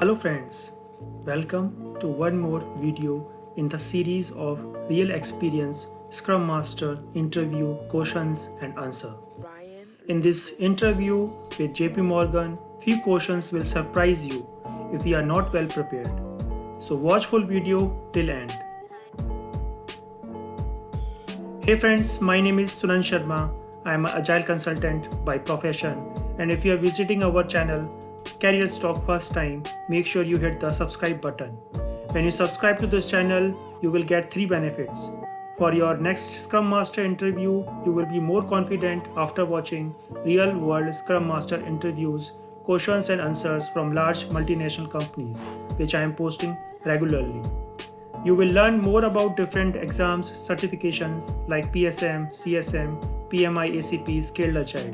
Hello friends, welcome to one more video in the series of real experience Scrum Master interview questions and answer. In this interview with JP Morgan, few questions will surprise you if you are not well prepared. So watch whole video till end. Hey friends, my name is Sunan Sharma. I am an agile consultant by profession, and if you are visiting our channel Career Talk first time, make sure you hit the subscribe button. When you subscribe to this channel, you will get 3 benefits. For your next Scrum Master interview, you will be more confident after watching real world Scrum Master interviews, questions and answers from large multinational companies, which I am posting regularly. You will learn more about different exams, certifications like PSM, CSM, PMI, ACP, Scaled Agile.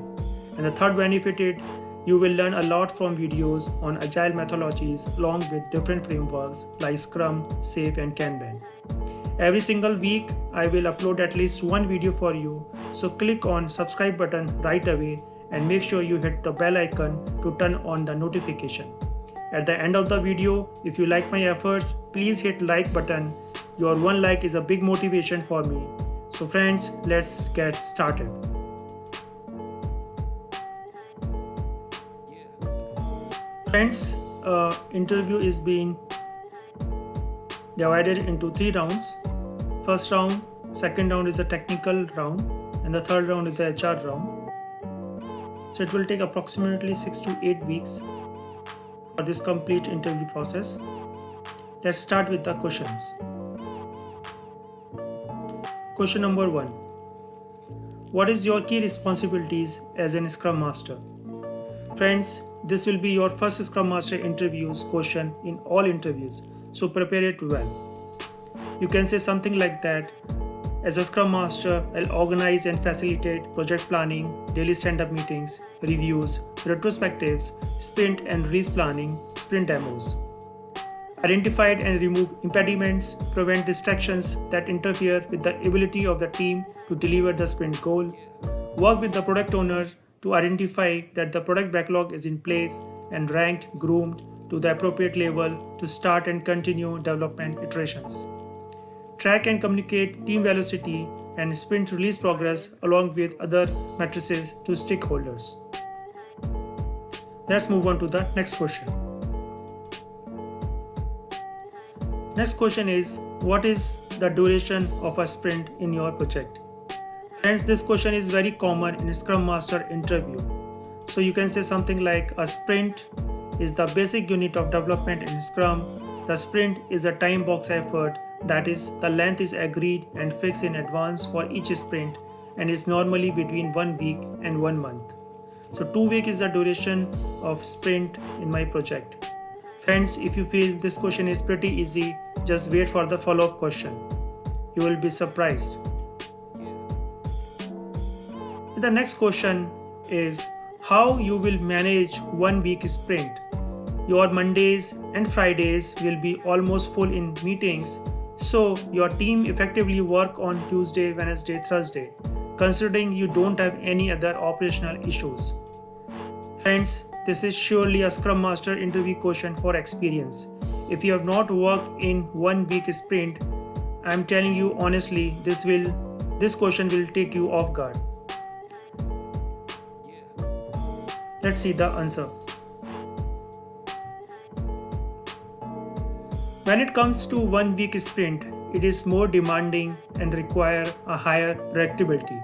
And the third benefit is you will learn a lot from videos on agile methodologies along with different frameworks like Scrum, SAFe and Kanban. Every single week, I will upload at least one video for you. So click on subscribe button right away and make sure you hit the bell icon to turn on the notification. At the end of the video, if you like my efforts, please hit like button. Your one like is a big motivation for me. So friends, let's get started. Friends, interview is being divided into 3 rounds. First round, second round is a technical round, and the third round is the HR round. So it will take approximately 6 to 8 weeks for this complete interview process. Let's start with the questions. Question number 1. What is your key responsibilities as a Scrum Master? Friends, this will be your first Scrum Master interviews question in all interviews, so prepare it well. You can say something like that: as a Scrum Master, I'll organize and facilitate project planning, daily stand-up meetings, reviews, retrospectives, sprint and release planning, sprint demos. Identify and remove impediments, prevent distractions that interfere with the ability of the team to deliver the sprint goal. Work with the product owner to identify that the product backlog is in place and ranked, groomed to the appropriate level to start and continue development iterations. Track and communicate team velocity and sprint release progress along with other matrices to stakeholders. Let's move on to the next question. Next question is, what is the duration of a sprint in your project? Friends, this question is very common in a Scrum Master interview. So you can say something like, a sprint is the basic unit of development in Scrum. The sprint is a time box effort, that is, the length is agreed and fixed in advance for each sprint and is normally between 1 week and 1 month. So 2 weeks is the duration of sprint in my project. Friends, if you feel this question is pretty easy, just wait for the follow-up question. You will be surprised. The next question is how you will manage 1 week sprint. Your Mondays and Fridays will be almost full in meetings, so your team effectively work on Tuesday, Wednesday, Thursday, considering you don't have any other operational issues. Friends, this is surely a Scrum Master interview question for experience. If you have not worked in 1 week sprint, I am telling you honestly, this question will take you off guard. Let's see the answer. When it comes to 1 week sprint, it is more demanding and require a higher predictability.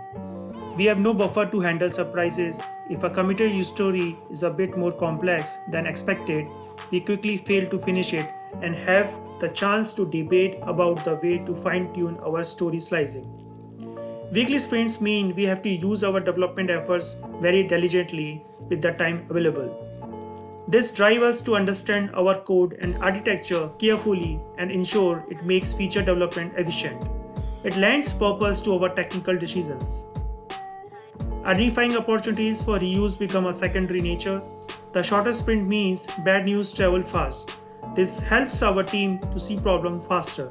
We have no buffer to handle surprises. If a committed story is a bit more complex than expected, we quickly fail to finish it and have the chance to debate about the way to fine-tune our story slicing. Weekly sprints mean we have to use our development efforts very diligently with the time available. This drives us to understand our code and architecture carefully and ensure it makes feature development efficient. It lends purpose to our technical decisions. Identifying opportunities for reuse become a secondary nature. The shorter sprint means bad news travel fast. This helps our team to see problems faster.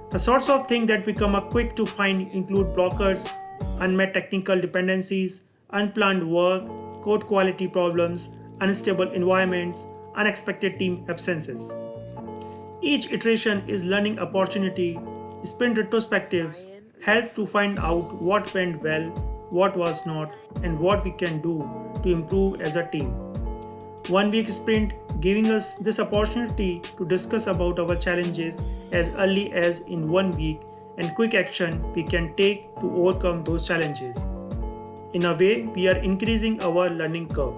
The sorts of things that become quick to find include blockers, unmet technical dependencies, unplanned work, code quality problems, unstable environments, unexpected team absences. Each iteration is learning opportunity. Sprint retrospectives help to find out what went well, what was not, and what we can do to improve as a team. 1 week sprint giving us this opportunity to discuss about our challenges as early as in 1 week and quick action we can take to overcome those challenges. In a way, we are increasing our learning curve.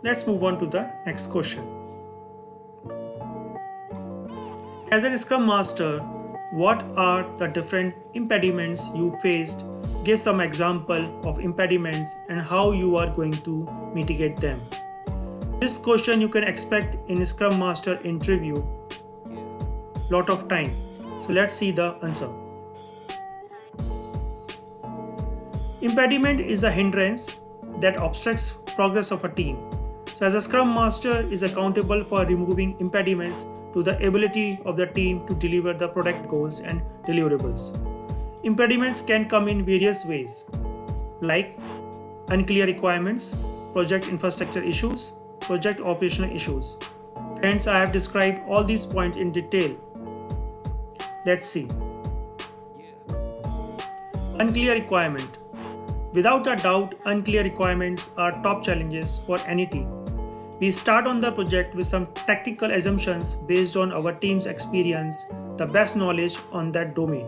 Let's move on to the next question. As a Scrum Master, what are the different impediments you faced? Give some example of impediments and how you are going to mitigate them. This question you can expect in Scrum Master interview. Lot of time. So let's see the answer. Impediment is a hindrance that obstructs progress of a team. So as a Scrum Master is accountable for removing impediments to the ability of the team to deliver the product goals and deliverables. Impediments can come in various ways, like unclear requirements, project infrastructure issues, project operational issues. Hence, I have described all these points in detail. Let's see. Unclear requirement. Without a doubt, unclear requirements are top challenges for any team. We start on the project with some tactical assumptions based on our team's experience, the best knowledge on that domain.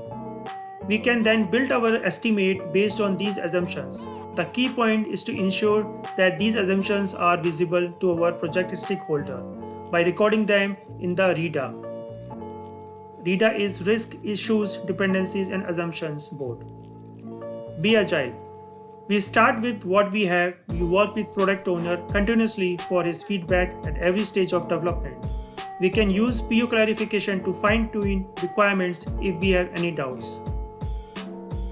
We can then build our estimate based on these assumptions. The key point is to ensure that these assumptions are visible to our project stakeholder by recording them in the RIDA. RIDA is Risk, Issues, Dependencies and Assumptions Board. Be agile. We start with what we have. We work with product owner continuously for his feedback at every stage of development. We can use PO clarification to fine-tune requirements if we have any doubts.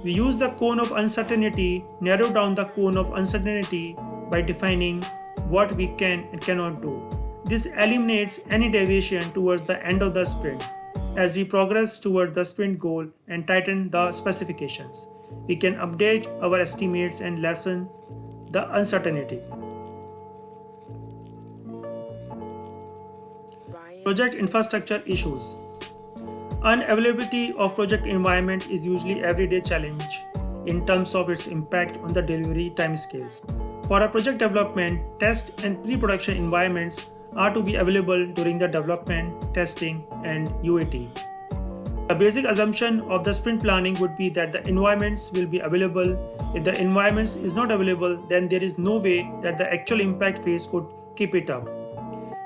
We use the cone of uncertainty, narrow down the cone of uncertainty by defining what we can and cannot do. This eliminates any deviation towards the end of the sprint as we progress toward the sprint goal and tighten the specifications. We can update our estimates and lessen the uncertainty. Project infrastructure issues. Unavailability of project environment is usually everyday challenge in terms of its impact on the delivery timescales. For a project development, test and pre-production environments are to be available during the development, testing, and UAT. The basic assumption of the sprint planning would be that the environments will be available. If the environments is not available, then there is no way that the actual impact phase could keep it up.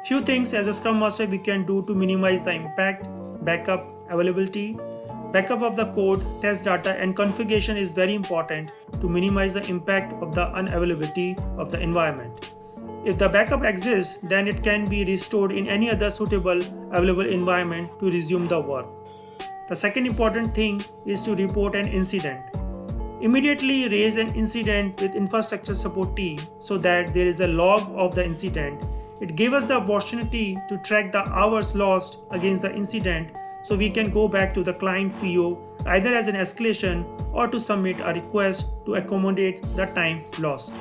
Few things as a Scrum Master we can do to minimize the impact: backup, availability. Backup of the code, test data and configuration is very important to minimize the impact of the unavailability of the environment. If the backup exists, then it can be restored in any other suitable available environment to resume the work. The second important thing is to report an incident. Immediately raise an incident with infrastructure support team so that there is a log of the incident. It gives us the opportunity to track the hours lost against the incident so we can go back to the client PO either as an escalation or to submit a request to accommodate the time lost.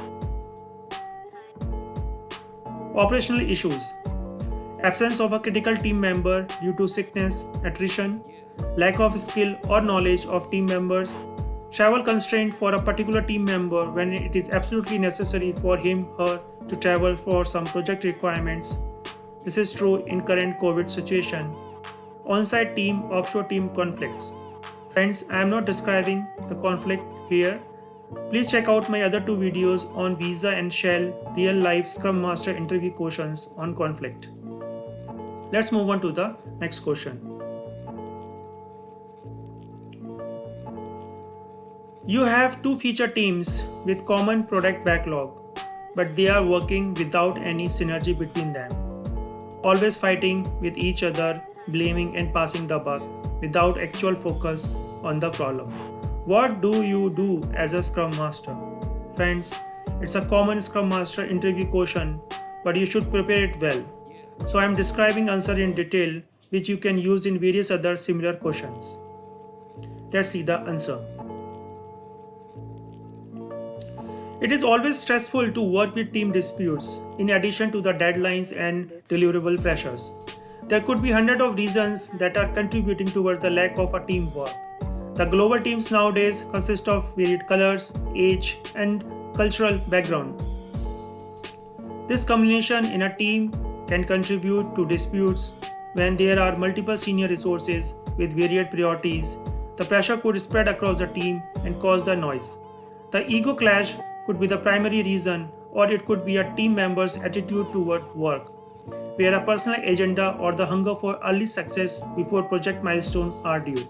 Operational issues. Absence of a critical team member due to sickness, attrition, lack of skill or knowledge of team members, travel constraint for a particular team member when it is absolutely necessary for him/her to travel for some project requirements. This is true in current COVID situation. On-site team, offshore team conflicts. Friends, I am not describing the conflict here. Please check out my other 2 videos on Visa and Shell real-life Scrum Master interview questions on conflict. Let's move on to the next question. You have 2 feature teams with common product backlog, but they are working without any synergy between them. Always fighting with each other, blaming and passing the buck without actual focus on the problem. What do you do as a Scrum Master? Friends, it's a common Scrum Master interview question, but you should prepare it well. So I am describing answer in detail, which you can use in various other similar questions. Let's see the answer. It is always stressful to work with team disputes, in addition to the deadlines and deliverable pressures. There could be hundreds of reasons that are contributing towards the lack of a teamwork. The global teams nowadays consist of varied colors, age, and cultural background. This combination in a team can contribute to disputes when there are multiple senior resources with varied priorities. The pressure could spread across the team and cause the noise. The ego clash could be the primary reason, or it could be a team member's attitude toward work, where a personal agenda or the hunger for early success before project milestones are due.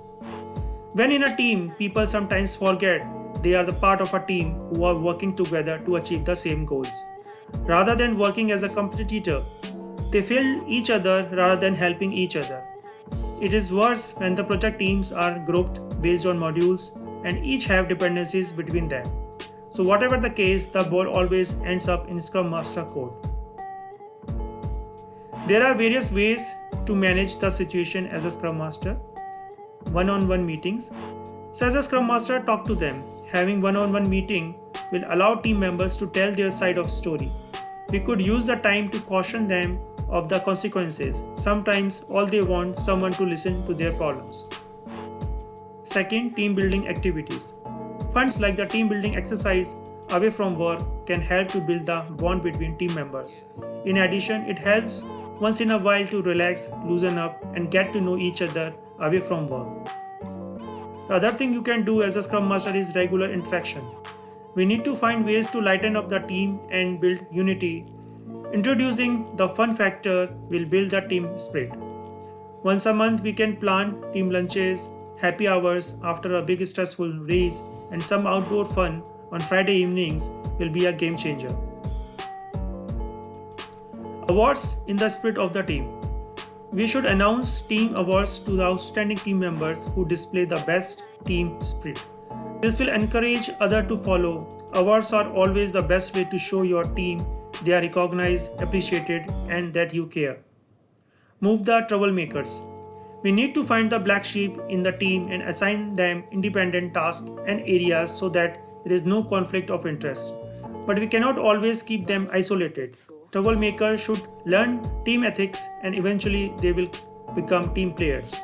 When in a team, people sometimes forget they are the part of a team who are working together to achieve the same goals. Rather than working as a competitor, they fail each other rather than helping each other. It is worse when the project teams are grouped based on modules and each have dependencies between them. So whatever the case, the ball always ends up in Scrum Master code. There are various ways to manage the situation as a Scrum Master. One-on-one meetings. So as a Scrum Master, talk to them. Having one-on-one meeting will allow team members to tell their side of story. We could use the time to caution them of the consequences. Sometimes all they want someone to listen to their problems. Second, team building activities. Funds like the team building exercise away from work can help to build the bond between team members. In addition, it helps once in a while to relax, loosen up, and get to know each other away from work. The other thing you can do as a Scrum Master is regular interaction. We need to find ways to lighten up the team and build unity. Introducing the fun factor will build the team spirit. Once a month, we can plan team lunches, happy hours after a big stressful race, and some outdoor fun on Friday evenings will be a game changer. Awards in the spirit of the team. We should announce team awards to the outstanding team members who display the best team spirit. This will encourage others to follow. Awards are always the best way to show your team they are recognized, appreciated, and that you care. Move the troublemakers. We need to find the black sheep in the team and assign them independent tasks and areas so that there is no conflict of interest. But we cannot always keep them isolated. Troublemakers should learn team ethics and eventually they will become team players.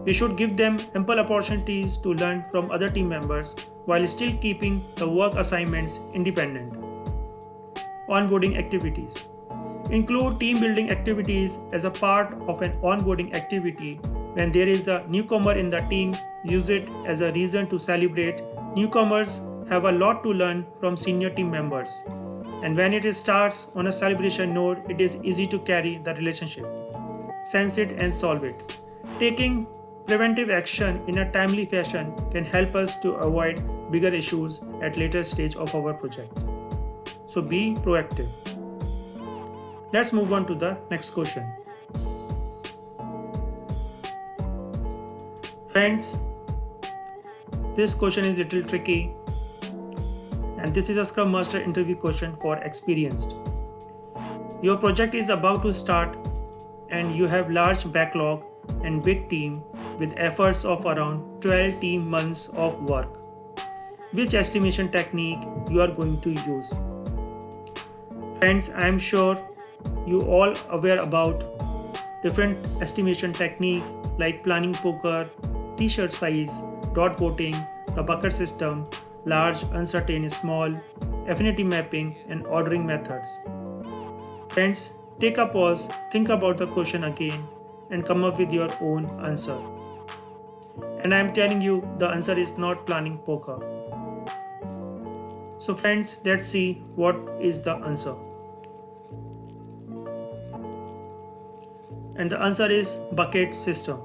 We should give them ample opportunities to learn from other team members while still keeping the work assignments independent. Onboarding activities. Include team building activities as a part of an onboarding activity. When there is a newcomer in the team, use it as a reason to celebrate. Newcomers have a lot to learn from senior team members. And when it starts on a celebration note, it is easy to carry the relationship. Sense it and solve it. Taking preventive action in a timely fashion can help us to avoid bigger issues at later stage of our project. So be proactive. Let's move on to the next question. Friends, this question is a little tricky, and this is a Scrum Master interview question for experienced. Your project is about to start and you have large backlog and big team with efforts of around 12 team months of work. Which estimation technique you are going to use? Friends, I am sure you all aware about different estimation techniques like planning poker, t-shirt size, dot voting, the bucket system, large, uncertain, small, affinity mapping, and ordering methods. Friends, take a pause, think about the question again, and come up with your own answer. And I am telling you, the answer is not planning poker. So friends, let's see what is the answer. And the answer is bucket system.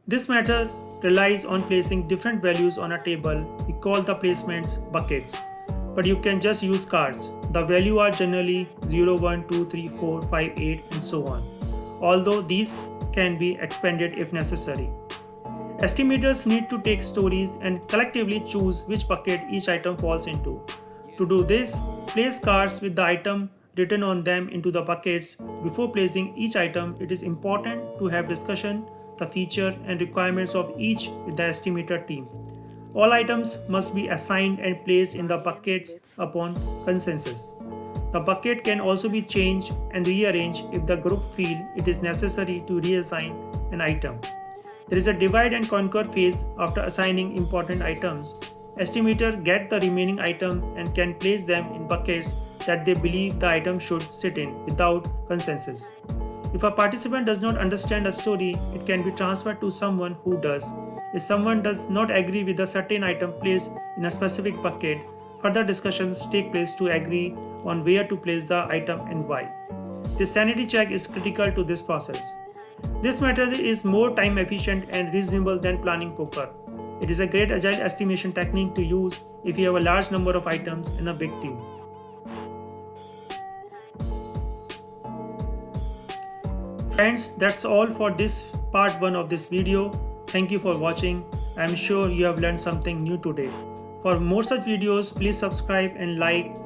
This method relies on placing different values on a table. We call the placements buckets. But you can just use cards. The value are generally 0, 1, 2, 3, 4, 5, 8 and so on. Although these can be expanded if necessary. Estimators need to take stories and collectively choose which bucket each item falls into. To do this, place cards with the item written on them into the buckets. Before placing each item, it is important to have discussion the feature and requirements of each with the estimator team. All items must be assigned and placed in the buckets upon consensus. The bucket can also be changed and rearranged if the group feel it is necessary to reassign an item. There is a divide and conquer phase after assigning important items. Estimator get the remaining item and can place them in buckets that they believe the item should sit in without consensus. If a participant does not understand a story, it can be transferred to someone who does. If someone does not agree with a certain item placed in a specific bucket, further discussions take place to agree on where to place the item and why. This sanity check is critical to this process. This method is more time efficient and reasonable than planning poker. It is a great agile estimation technique to use if you have a large number of items in a big team. Friends, that's all for this part 1 of this video. Thank you for watching. I am sure you have learned something new today. For more such videos, please subscribe and like.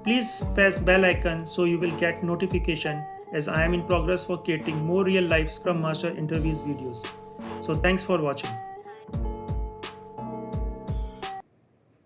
Please press bell icon so you will get notification as I am in progress for creating more real life Scrum Master interviews videos. So thanks for watching.